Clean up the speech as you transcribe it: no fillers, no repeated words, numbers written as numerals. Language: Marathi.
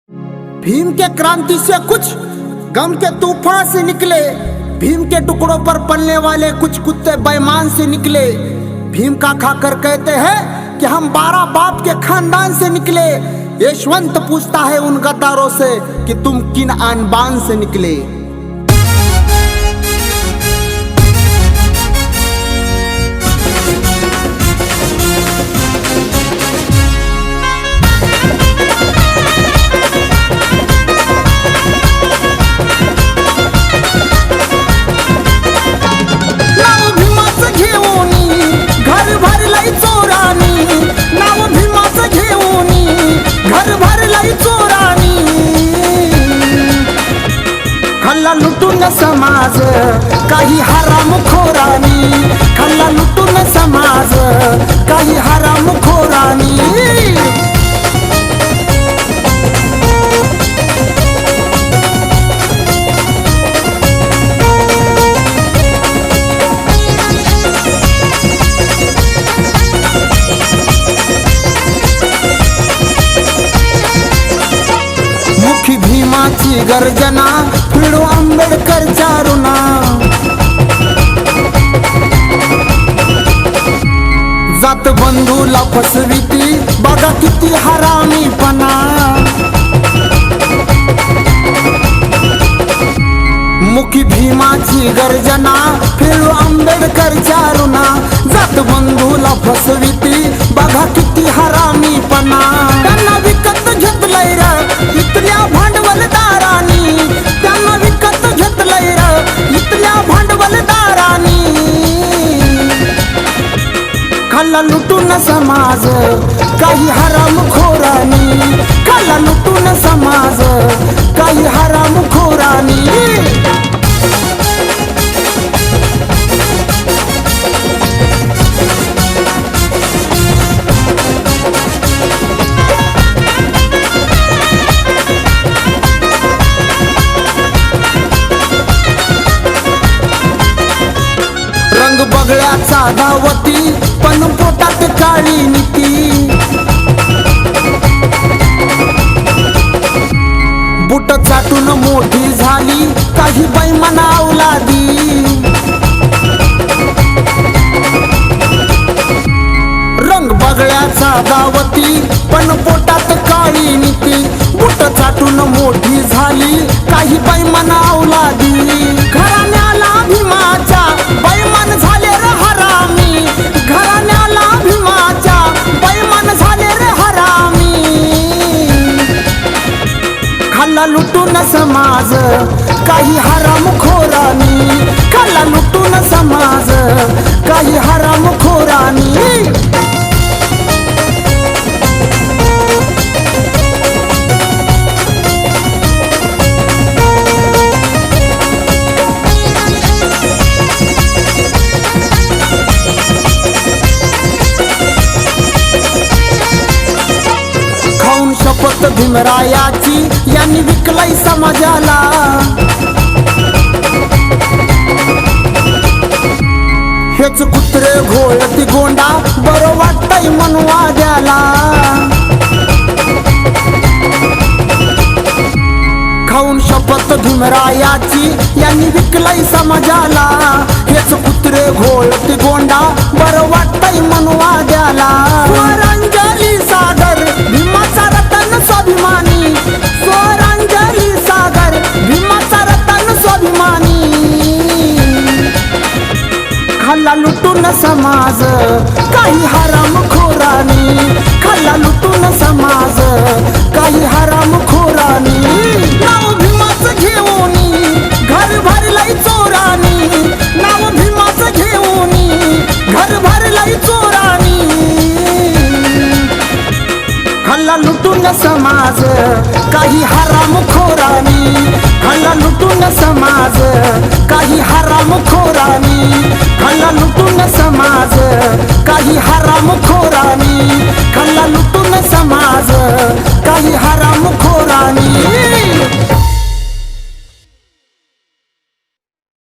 भीम के क्रांति से कुछ गम के तूफान से निकले, भीम के टुकड़ों पर पलने वाले कुछ कुत्ते बेईमान से निकले। भीम का खाकर कहते हैं कि हम 12 बाप के खानदान से निकले। यशवंत पूछता है उन गद्दारों से कि तुम किन आन-बान से निकले। खाल्ला लुटून समाज काही हरामखोरांनी, खाल्ला लुटून समाज काही हरामखोरांनी। मुखी भीमाची गर्जना, फिरो आंबेडकरच्या ऋणा। जात बंधूला फसविती, बघा किती हरामीपणा। मुखी भीमाची गर्जना, फिरो आंबेडकरच्या ऋणा। जात बंधूला फसविती, बघा किती हरामीपणा। त्यांना विकत घेतलंय र इथल्या भांडवलदारांनी, त्यांना विकत घेतलंय र इथल्या भांडवलदारांनी। खाल्ला लुटून समाज काही हरामखोरांनी, खाल्ला लुटून समाज काही हरामखोरांनी। रंग बगळ्याचा धावती, पण पोटात काळी नीती। बुट चाटून मोठी झाली, काही बेईमान अवलादी। रंग बगळ्याचा धावती, पण पोटात काळी नीती। बुट चाटून मोठी झाली, काही बेईमान अवलादी। घराण्याला भीमाच्या बेईमान झाले रे हरामी, घराण्याला भीमाच्या बेईमान झाले रे हरामी। खाल्ला लुटून समाज काही हरामखोरांनी, खाल्ला लुटून समाज काही हरामखोरांनी। शपथ भीमरायाची, यांनी विकलय समाजाला। हेच कुत्रे घोळती गोंडा, बरं वाटतंय मनवाद्याला। खाऊन शपथ भीमरायाची, यांनी विकलय समाजाला। हेच कुत्रे घोळती गोंडा, बरं वाटतंय मनवाद्याला। स्वरांजली सागर भीमाचा रतन स्वाभिमानी, स्वरांजली सागर भीमाचा रतन स्वाभिमानी। खाल्ला लुटून समाज काही हरामखोरांनी, खाल्ला लुटून समाज काही हरामखोरांनी। नाव भीमाचं घेऊनी, घर भरलंय चोरांनी, नाव भीमाचं घेऊनी, घर भरलंय चोरांनी। खाल्ला लुटून समाज काही हरामखोरांनी, खाल्ला लुटून समाज काही हरामखोरांनी।